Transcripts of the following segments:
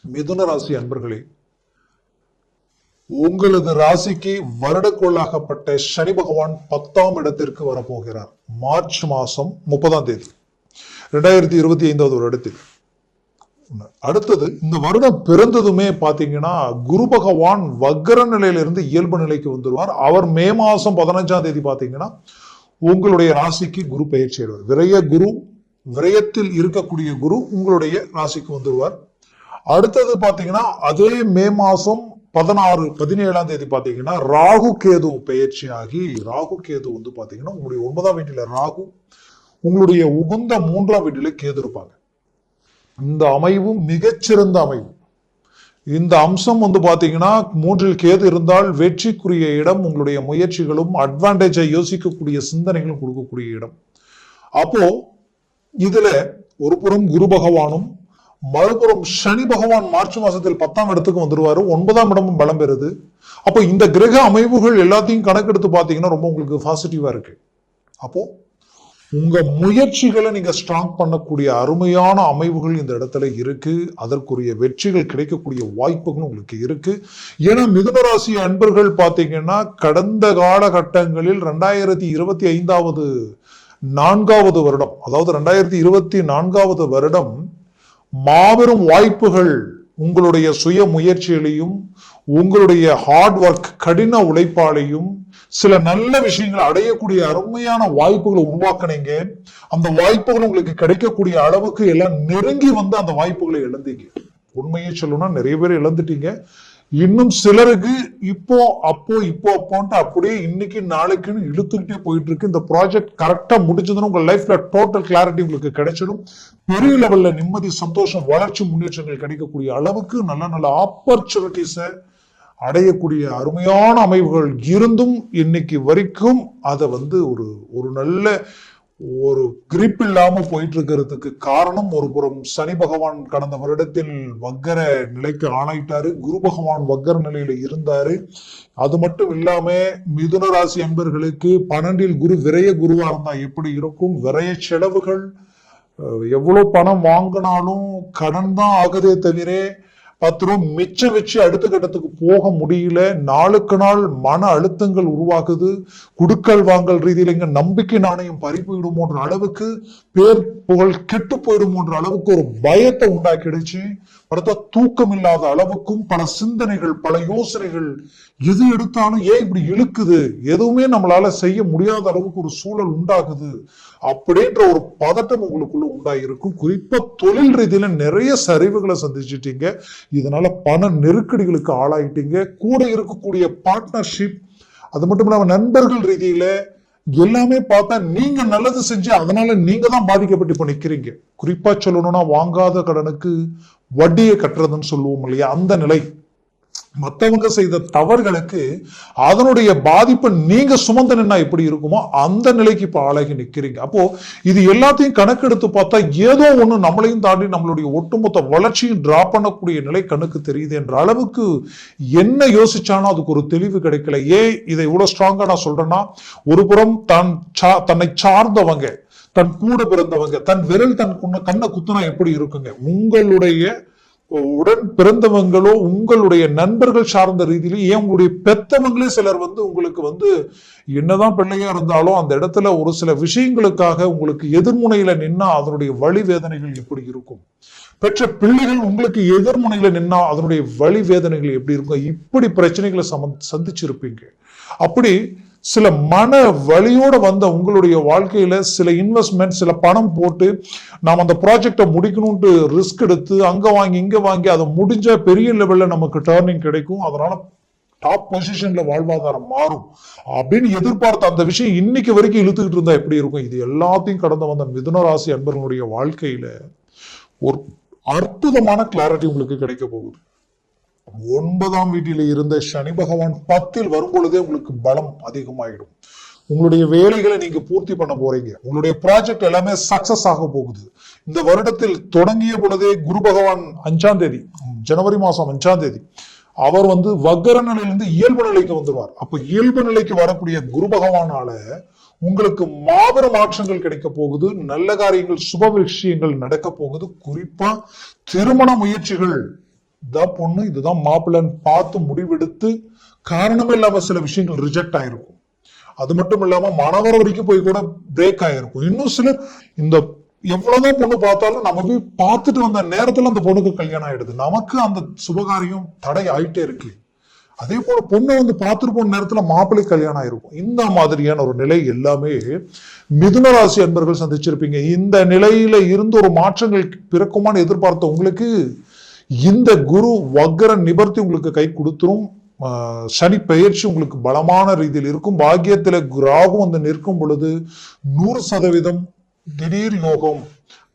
மிதுன ராசி அன்பர்களே, உங்களது ராசிக்கு வருடக்கோளாகப்பட்ட சனி பகவான் 10ஆம் இடத்திற்கு வரப்போகிறார். மார்ச் மாசம் 30ஆம் தேதி 2025 வருடத்தில். அடுத்தது இந்த வருடம் பிறந்ததுமே பாத்தீங்கன்னா குரு பகவான் வக்ர நிலையிலிருந்து இயல்பு நிலைக்கு வந்துடுவார். அவர் மே மாசம் 15ஆம் தேதி பாத்தீங்கன்னா உங்களுடைய ராசிக்கு குரு பெயர்ச்சி ஆயிடுவார். விரய குரு, விரயத்தில் இருக்கக்கூடிய குரு உங்களுடைய ராசிக்கு வந்துடுவார். அடுத்தது பாத்தீங்கன்னா அதே மே மாசம் 17ஆம் தேதி பாத்தீங்கன்னா ராகு கேது பெயர்ச்சி ஆகி, ராகு கேது வந்து பாத்தீங்கன்னா உங்களுடைய 9ஆம் வீட்டில ராகு, உங்களுடைய உகந்த 3ஆம் வீட்டில கேது இருப்பாங்க. இந்த அமைவும் மிகச்சிறந்த அமைவு. இந்த அம்சம் வந்து பாத்தீங்கன்னா 3இல் கேது இருந்தால் வெற்றிக்குரிய இடம், உங்களுடைய முயற்சிகளும் அட்வான்டேஜை யோசிக்கக்கூடிய சிந்தனைகளும் கொடுக்கக்கூடிய இடம். அப்போ இதுல ஒரு புறம் குரு பகவானும் மறுபுறம் சனி பகவான் மார்ச் மாசத்தில் 10ஆம் இடத்துக்கு வந்துருவாரு. 9ஆம் இடமும் பலம் பெறுது. அப்போ இந்த கிரக அமைவுகள் எல்லாத்தையும் கணக்கெடுத்து பாத்தீங்கன்னா ரொம்ப உங்களுக்கு பாசிட்டிவா இருக்கு. அப்போ உங்க முயற்சிகளை நீங்க ஸ்ட்ராங் பண்ணக்கூடிய அருமையான அமைவுகள் இந்த இடத்துல இருக்கு. அதற்குரிய வெற்றிகள் கிடைக்கக்கூடிய வாய்ப்புகள் உங்களுக்கு இருக்கு. ஏன்னா மிதுனராசி அன்பர்கள் பாத்தீங்கன்னா கடந்த காலகட்டங்களில் 2025 4வது வருடம், அதாவது 2024வது வருடம் மாபெரும் வாய்ப்புகள் உங்களுடைய சுய முயற்சிகளையும் உங்களுடைய ஹார்ட் ஒர்க் கடின உழைப்பாலையும் சில நல்ல விஷயங்களை அடையக்கூடிய அருமையான வாய்ப்புகளை உருவாக்குனீங்க. அந்த வாய்ப்புகள் உங்களுக்கு கிடைக்கக்கூடிய அளவுக்கு எல்லாம் நெருங்கி வந்து அந்த வாய்ப்புகளை இழந்தீங்க. உண்மையை சொல்லணும்னா நிறைய பேர் இழந்துட்டீங்க. இன்னும் சிலருக்கு இப்போ அப்போன்ட்டு அப்படியே இன்னைக்கு நாளைக்குன்னு இழுத்துக்கிட்டே போயிட்டு இருக்கு. இந்த ப்ராஜெக்ட் கரெக்டா முடிஞ்சதுன்னு உங்க லைஃப்ல டோட்டல் கிளாரிட்டி உங்களுக்கு கிடைச்சிடும். பெரிய லெவல்ல நிம்மதி, சந்தோஷம், வளர்ச்சி, முன்னேற்றங்கள் கிடைக்கக்கூடிய அளவுக்கு நல்ல நல்ல ஆப்பர்ச்சுனிட்டிஸை அடையக்கூடிய அருமையான அமைவுகள் இருந்தும் இன்னைக்கு வரைக்கும் அதை வந்து ஒரு நல்ல ஒரு கிரிப் இல்லாம போயிட்டு இருக்கிறதுக்கு காரணம், ஒரு புறம் சனி பகவான் கடந்த வருடத்தில் வக்கர நிலைக்கு ஆளாயிட்டாரு. குரு பகவான் வக்கர நிலையில இருந்தாரு. அது மட்டும் இல்லாம மிதுன ராசி அன்பர்களுக்கு 12இல் குரு விரய குருவா இருந்தா எப்படி இருக்கும்? விரய செலவுகள், எவ்வளவு பணம் வாங்கினாலும் கடன் தான் ஆகுதே தவிர 10 ரூபா மிச்சம் வச்சு அடுத்த கட்டத்துக்கு போக முடியல. நாளுக்கு நாள் மன அழுத்தங்கள் உருவாகுது. குடுக்கல் வாங்கல் ரீதியில இங்க நம்பிக்கை நாணயம் பறி போயிடுமோன்ற அளவுக்கு, பேர் புகழ் கெட்டு போயிடுமோன்ற அளவுக்கு ஒரு பயத்தை உண்டாக்கிடுச்சு. அடுத்த தூக்கம் இல்லாத அளவுக்கும் பல சிந்தனைகள், பல யோசனைகள், எது எடுத்தாலும் ஏன் இப்படி இழுக்குது, எதுவுமே நம்மளால செய்ய முடியாத அளவுக்கு ஒரு சூழல் உண்டாகுது அப்படின்ற ஒரு பதட்டம் உங்களுக்குள்ள உண்டாயிருக்கும். குறிப்பா தொழில் ரீதியில நிறைய சரிவுகளை சந்திச்சிட்டீங்க. இதனால பண நெருக்கடிகளுக்கு ஆளாயிட்டீங்க. கூட இருக்கக்கூடிய பார்ட்னர்ஷிப், அது மட்டும் இல்லாம நண்பர்கள் ரீதியில எல்லாமே பார்த்தா நீங்க நல்லது செஞ்சு அதனால நீங்க தான் பாதிக்கப்பட்டு இப்ப நிக்கிறீங்க. குறிப்பா சொல்லணும்னா வாங்காத கடனுக்கு வட்டியை கட்டுறதுன்னு சொல்லுவோம் இல்லையா, அந்த நிலை. மற்றவங்க செய்த தவறுகளுக்கு அதனுடைய பாதிப்பை நீங்க சுமந்து நின்னா எப்படி இருக்குமோ அந்த நிலைக்கு இப்ப ஆளாகி நிக்கிறீங்க. அப்போ இது எல்லாத்தையும் கணக்கெடுத்து பார்த்தா ஏதோ ஒண்ணு நம்மளையும் தாண்டி நம்மளுடைய ஒட்டுமொத்த வளர்ச்சியும் டிராப் பண்ணக்கூடிய நிலை கண்ணுக்கு தெரியுது என்ற அளவுக்கு என்ன யோசிச்சாலும் அதுக்கு ஒரு தெளிவு கிடைக்கல. ஏன் இதை இவ்வளவு ஸ்ட்ராங்கா நான் சொல்றேன்னா, ஒரு புறம் தன்னை சார்ந்தவங்க, தன் கூட பிறந்தவங்க, தன் விரல் தன் கண்ணை குத்துனா எப்படி இருக்குங்க, உங்களுடைய உடன் பிறந்தவங்களோ உங்களுடைய நண்பர்கள் சார்ந்த ரீதியில, ஏன் உங்களுடைய பெத்தவங்களே சிலர் வந்து உங்களுக்கு என்னதான் பிள்ளையா இருந்தாலும் அந்த இடத்துல ஒரு சில விஷயங்களுக்காக உங்களுக்கு எதிர்முனையில நின்னா அதனுடைய வலி வேதனைகள் எப்படி இருக்கும், பெற்ற பிள்ளைகள் உங்களுக்கு எதிர்முனையில நின்னா அதனுடைய வலி வேதனைகள் எப்படி இருக்கும், இப்படி பிரச்சனைகளை சந்திச்சிருப்பீங்க. அப்படி சில மன வலியோட வந்த உங்களுடைய வாழ்க்கையில சில இன்வெஸ்ட்மெண்ட், சில பணம் போட்டு நாம் அந்த ப்ராஜெக்டை முடிக்கணும்ட்டு ரிஸ்க் எடுத்து அங்க வாங்கி இங்க வாங்கி அதை முடிஞ்ச பெரிய லெவல்ல நமக்கு டர்னிங் கிடைக்கும், அதனால டாப் பொசிஷன்ல வாழ்வாதாரம் மாறும் அப்படின்னு எதிர்பார்த்த அந்த விஷயம் இன்னைக்கு வரைக்கும் இழுத்துக்கிட்டு இருந்தா எப்படி இருக்கும்? இது எல்லாத்தையும் கடந்து வந்த மிதுன ராசி அன்பர்களுடைய வாழ்க்கையில ஒரு அற்புதமான கிளாரிட்டி உங்களுக்கு கிடைக்க போகுது. 9ஆம் வீட்டில இருந்த சனி பகவான் 10இல் வரும் பொழுதே உங்களுக்கு பலம் அதிகமாயிடும். உங்களுடைய வேலைகளை நீங்க பூர்த்தி பண்ண போறீங்க. உங்களுடைய ப்ராஜெக்ட் எல்லாமே சக்சஸ் ஆக போகுது. இந்த வருடத்தில் தொடங்கிய பொழுதே குரு பகவான் 5ஆம் தேதி, ஜனவரி மாசம் 5ஆம் தேதி அவர் வக்கர நிலையிலிருந்து இயல்பு நிலைக்கு வந்துடுவார். அப்ப இயல்பு நிலைக்கு வரக்கூடிய குரு பகவானால உங்களுக்கு மாபெரும் மாற்றங்கள் கிடைக்க போகுது. நல்ல காரியங்கள், சுப விஷயங்கள் நடக்க போகுது. குறிப்பா திருமண முயற்சிகள் இதான் பொண்ணு, இதுதான் மாப்பிள்ளைன்னு பார்த்து முடிவெடுத்து காரணமே இல்லாம சில விஷயங்கள் ரிஜெக்ட் ஆயிருக்கும். அது மட்டும் இல்லாம மனவர வரைக்கும் போய் கூட பிரேக் ஆயிருக்கும். இன்னும் சிலர் இந்த எவ்வளவுதான் பொண்ணு பார்த்தாலும் நம்ம போய் பார்த்துட்டு வந்த நேரத்துல அந்த பொண்ணுக்கு கல்யாணம் ஆயிடுது, நமக்கு அந்த சுபகாரியம் தடை ஆயிட்டே இருக்கு. அதே போல பொண்ணை பார்த்துட்டு போன நேரத்துல மாப்பிள்ளை கல்யாணம் ஆயிருக்கும். இந்த மாதிரியான ஒரு நிலை எல்லாமே மிதுன ராசி அன்பர்கள் சந்திச்சிருப்பீங்க. இந்த நிலையில இருந்து ஒரு மாற்றங்கள் பிறக்குமான்னு எதிர்பார்த்த உங்களுக்கு இந்த குரு வக்ர நிவர்த்தி உங்களுக்கு கை கொடுத்துரும். சனி பெயர்ச்சி உங்களுக்கு பலமான ரீதியில் இருக்கும். பாக்கியத்துல ராகு நிற்கும் பொழுது 100% திடீர் யோகம்,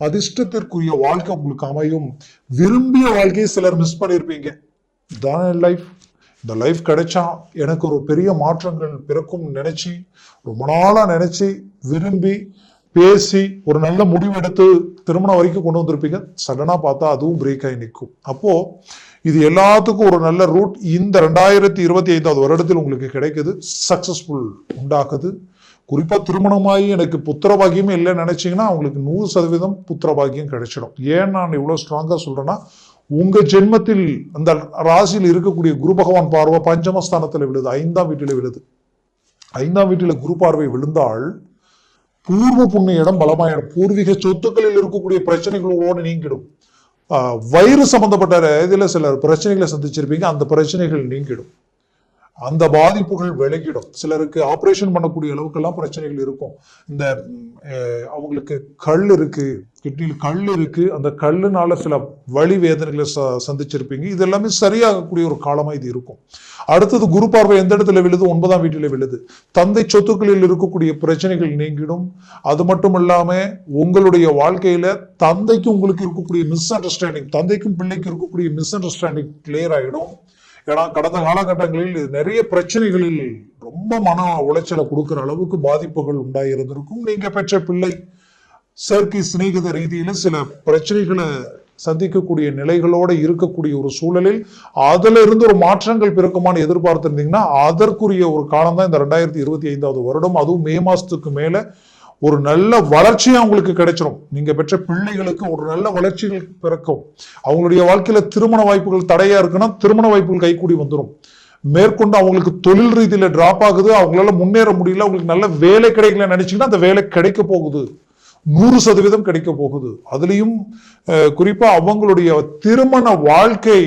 அதிர்ஷ்டத்திற்குரிய வாழ்க்கை உங்களுக்கு அமையும். விரும்பிய வாழ்க்கையை சிலர் மிஸ் பண்ணிருப்பீங்க. இதான் லைஃப். இந்த லைஃப் கிடைச்சா எனக்கு ஒரு பெரிய மாற்றங்கள் பிறக்கும் நினைச்சு ரொம்ப நாளா நினைச்சு விரும்பி பேசி ஒரு நல்ல முடிவு எடுத்து திருமணம் வரைக்கும் கொண்டு வந்திருப்பீங்க. சடனா பார்த்தா அதுவும் பிரேக் ஆகி நிற்கும். அப்போ இது எல்லாத்துக்கும் ஒரு நல்ல ரூட் இந்த 2025 வருடத்தில் உங்களுக்கு கிடைக்குது. சக்சஸ்ஃபுல் உண்டாக்குது. குறிப்பா திருமணமாகி எனக்கு புத்திரபாகியமே இல்லைன்னு நினைச்சீங்கன்னா உங்களுக்கு 100% புத்திரபாகியம் கிடைச்சிடும். ஏன் நான் இவ்வளவு ஸ்ட்ராங்கா சொல்றேன்னா, உங்க ஜென்மத்தில் அந்த ராசியில் இருக்கக்கூடிய குரு பகவான் பார்வை பஞ்சமஸ்தானத்துல விழுது, 5ஆம் வீட்டில விழுது. 5ஆம் வீட்டில குரு பார்வை விழுந்தால் பூர்வ புண்ணிய இடம் பலமாயிடும். பூர்வீக சொத்துக்களில் இருக்கக்கூடிய பிரச்சனைகளோடு நீங்கிடும். வயிறு சம்பந்தப்பட்ட இதுல சில பிரச்சனைகளை சந்திச்சிருப்பீங்க, அந்த பிரச்சனைகள் நீங்கிடும், அந்த பாதிப்புகள் விலகிடும். சிலருக்கு ஆபரேஷன் பண்ணக்கூடிய அளவுக்கெல்லாம் பிரச்சனைகள் இருக்கும். இந்த அவங்களுக்கு கல் இருக்கு, கிட்னியில் கல் இருக்கு, அந்த கல்லுனால சில வலி வேதனைகளை சந்திச்சிருப்பீங்க. இது எல்லாமே சரியாகக்கூடிய ஒரு காலமா இது இருக்கும். அடுத்தது குரு பார்வை எந்த இடத்துல விழுது? 9ஆம் வீட்டில விழுது. தந்தை சொத்துக்களில் இருக்கக்கூடிய பிரச்சனைகள் நீங்கிடும். அது மட்டும் இல்லாம உங்களுடைய வாழ்க்கையில தந்தைக்கும் உங்களுக்கு இருக்கக்கூடிய மிஸ் அண்டர்ஸ்டாண்டிங், தந்தைக்கும் பிள்ளைக்கும் இருக்கக்கூடிய மிஸ் அண்டர்ஸ்டாண்டிங் கிளியர் ஆகிடும். ஏன்னா கடந்த காலகட்டங்களில் நிறைய பிரச்சனைகளில் ரொம்ப மன உளைச்சலை கொடுக்கிற அளவுக்கு பாதிப்புகள் உண்டாயிருந்திருக்கும். நீங்க பெற்ற பிள்ளை செயற்கை சிநேகித ரீதியில சில பிரச்சனைகளை சந்திக்கக்கூடிய நிலைகளோட இருக்கக்கூடிய ஒரு சூழலில் அதுல இருந்து ஒரு மாற்றங்கள் பிறக்குமான்னு எதிர்பார்த்திருந்தீங்கன்னா அதற்குரிய ஒரு காலம் தான் இந்த 2025 வருடம். அதுவும் மே மாசத்துக்கு மேல ஒரு நல்ல வளர்ச்சியா அவங்களுக்கு கிடைச்சிடும். நீங்க பெற்ற பிள்ளைகளுக்கு ஒரு நல்ல வளர்ச்சிகள் பிறக்கும். அவங்களுடைய வாழ்க்கையில திருமண வாய்ப்புகள் தடையா இருக்குன்னா திருமண வாய்ப்புகள் கைகூடி வந்துடும். மேற்கொண்டு அவங்களுக்கு தொழில் ரீதியில டிராப் ஆகுது, அவங்களால முன்னேற முடியல, அவங்களுக்கு நல்ல வேலை கிடைக்கல நினைச்சீங்கன்னா அந்த வேலை கிடைக்க போகுது, 100% கிடைக்க போகுது. அதுலயும் குறிப்பா அவங்களுடைய திருமண வாழ்க்கை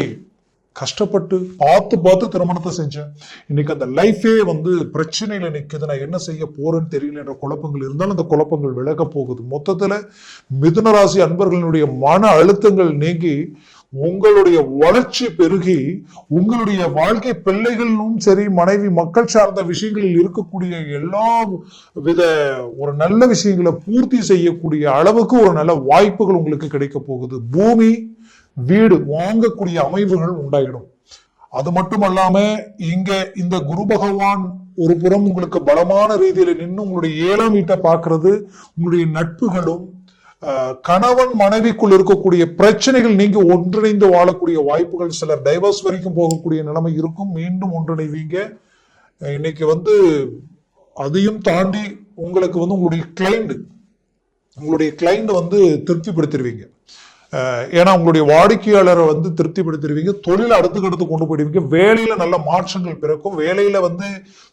கஷ்டப்பட்டு பார்த்து திருமணத்தை செஞ்சேன், இன்னைக்கு அந்த லைஃபே பிரச்சனையில நிக்குது, நான் என்ன செய்ய போறேன்னு தெரியல என்ற குழப்பங்கள் இருந்தாலும் அந்த குழப்பங்கள் விலக போகுது. மொத்தத்துல மிதுன ராசி அன்பர்களுடைய மன அழுத்தங்கள் நீங்கி உங்களுடைய வளர்ச்சி பெருகி உங்களுடைய வாழ்க்கை பிள்ளைகளும் சரி மனைவி மக்கள் சார்ந்த விஷயங்களில் இருக்கக்கூடிய எல்லா வித ஒரு நல்ல விஷயங்களை பூர்த்தி செய்யக்கூடிய அளவுக்கு ஒரு நல்ல வாய்ப்புகள் உங்களுக்கு கிடைக்க போகுது. பூமி வீடு வாங்கக்கூடிய அமைப்புகள் உண்டாயிடும். அது மட்டுமல்லாம இங்க இந்த குரு பகவான் ஒரு புறம் உங்களுக்கு பலமான ரீதியில நின்று உங்களுடைய 7ஆம் வீட்டை பார்க்கிறது, உங்களுடைய நட்புகளும் கணவன் மனைவிக்குள் இருக்கக்கூடிய பிரச்சனைகள் நீங்க ஒன்றிணைந்து வாழக்கூடிய வாய்ப்புகள், சிலர் டைவர்ஸ் வரைக்கும் போகக்கூடிய நிலைமை இருக்கும். மீண்டும் ஒன்றிணைவீங்க. இன்னைக்கு அதையும் தாண்டி உங்களுக்கு உங்களுடைய கிளைண்ட் திருப்திப்படுத்திடுவீங்க. ஏன்னா உங்களுடைய வாடிக்கையாளரை திருப்திப்படுத்திடுவீங்க. தொழிலை அடுத்துக்கடுத்து கொண்டு போயிடுவீங்க. வேலையில நல்ல மாற்றங்கள் பிறக்கும். வேலையில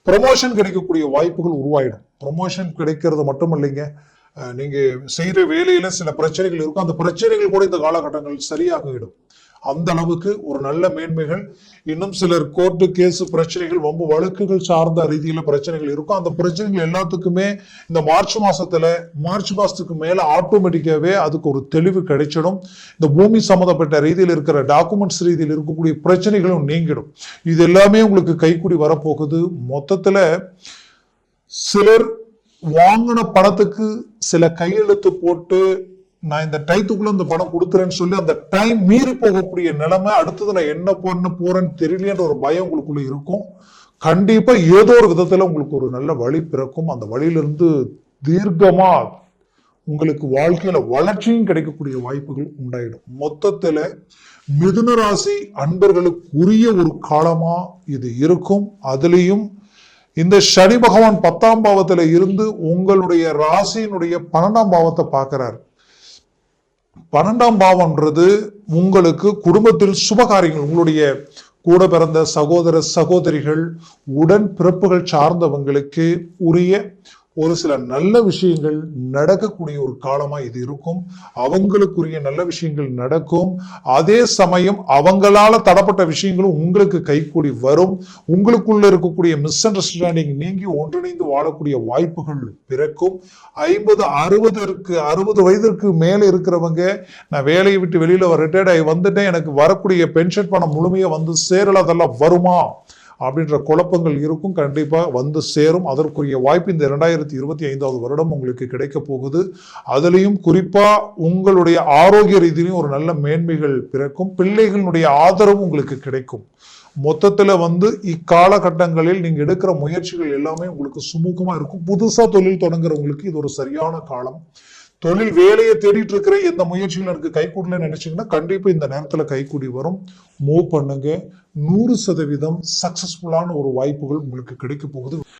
ப்ரமோஷன் கிடைக்கக்கூடிய வாய்ப்புகள் உருவாயிடும். ப்ரமோஷன் கிடைக்கிறது மட்டும் இல்லைங்க, நீங்க செய்யற வேலையில சில பிரச்சனைகள் இருக்கும், அந்த பிரச்சனைகள் கூட இந்த காலகட்டங்கள் சரியாகிடும். அந்த அளவுக்கு ஒரு நல்ல மேன்மைகள். இன்னும் சிலர் கோர்ட்டு கேஸ் பிரச்சனைகள் வம்பு வழக்குகள் சார்ந்த ரீதியில பிரச்சனைகள் இருக்கும். அந்த பிரச்சனைகள் எல்லாத்துக்குமே இந்த மார்ச் மாசத்துக்கு மேல ஆட்டோமேட்டிக்காவே அதுக்கு ஒரு தெளிவு கிடைச்சிடும். இந்த பூமி சம்பந்தப்பட்ட ரீதியில் இருக்கிற டாக்குமெண்ட்ஸ் ரீதியில் இருக்கக்கூடிய பிரச்சனைகளும் நீங்கிடும். இது எல்லாமே உங்களுக்கு கைக்கூடி வரப்போகுது. மொத்தத்துல சிலர் வாங்கின பணத்துக்கு சில கையெழுத்து போட்டு நான் இந்த டைத்துக்குள்ள இந்த பணம் கொடுத்துறேன்னு சொல்லி அந்த டைம் மீறி போகக்கூடிய நிலைமை, அடுத்தது நான் என்ன பண்ண போறேன்னு தெரியலன்ற ஒரு பயம் உங்களுக்குள்ள இருக்கும். கண்டிப்பா ஏதோ ஒரு விதத்துல உங்களுக்கு ஒரு நல்ல வழி பிறக்கும். அந்த வழியிலிருந்து தீர்க்கமா உங்களுக்கு வாழ்க்கையில வளர்ச்சியும் கிடைக்கக்கூடிய வாய்ப்புகள் உண்டாயிடும். மொத்தத்துல மிதுன ராசி அன்பர்களுக்குரிய ஒரு காலமா இது இருக்கும். அதுலயும் இந்த சனி பகவான் 10ஆம் பாவத்துல இருந்து உங்களுடைய ராசியினுடைய 12ஆம் பாவத்தை பார்க்கிறார். 12ஆம் பாவம்ன்றது உங்களுக்கு குடும்பத்தில் சுபகாரியங்கள், உங்களுடைய கூட பிறந்த சகோதர சகோதரிகள், உடன் பிறப்புகள் சார்ந்தவங்களுக்கு உரிய ஒரு சில நல்ல விஷயங்கள் நடக்கக்கூடிய ஒரு காலமா இது இருக்கும். அவங்களுக்குரிய நல்ல விஷயங்கள் நடக்கும். அதே சமயம் அவங்களால தடப்பட்ட விஷயங்களும் உங்களுக்கு கைகூடி வரும். உங்களுக்குள்ள இருக்கக்கூடிய மிஸ் அண்டர்ஸ்டாண்டிங் நீங்கி ஒன்றிணைந்து வாழக்கூடிய வாய்ப்புகள் பிறக்கும். 60 வயதிற்கு மேல இருக்கிறவங்க, நான் வேலையை விட்டு வெளியில ரிட்டையர்ட் ஆகி வந்துட்டேன், எனக்கு வரக்கூடிய பென்ஷன் பணம் முழுமையா வந்து சேரல, அதெல்லாம் வருமா அப்படின்ற குழப்பங்கள் இருக்கும். கண்டிப்பா வந்து சேரும். அதற்குரிய வாய்ப்பு இந்த 2025 வருடம் உங்களுக்கு கிடைக்க போகுது. அதுலயும் குறிப்பா உங்களுடைய ஆரோக்கிய ரீதியிலும் ஒரு நல்ல மேன்மைகள் பிறக்கும். பிள்ளைகளுடைய ஆதரவு உங்களுக்கு கிடைக்கும். மொத்தத்துல இக்காலகட்டங்களில் நீங்க எடுக்கிற முயற்சிகள் எல்லாமே உங்களுக்கு சுமூகமா இருக்கும். புதுசா தொழில் தொடங்குறவங்களுக்கு இது ஒரு சரியான காலம். தொழில் வேலையை தேடிட்டு இருக்கிற எந்த முயற்சிகள் எனக்கு கைகூடல நினைச்சீங்கன்னா கண்டிப்பா இந்த நேரத்துல கைகூடி வரும். மூவ் பண்ணுங்க. 100% சக்சஸ்ஃபுல்லான ஒரு வாய்ப்புகள் உங்களுக்கு கிடைக்க போகுது.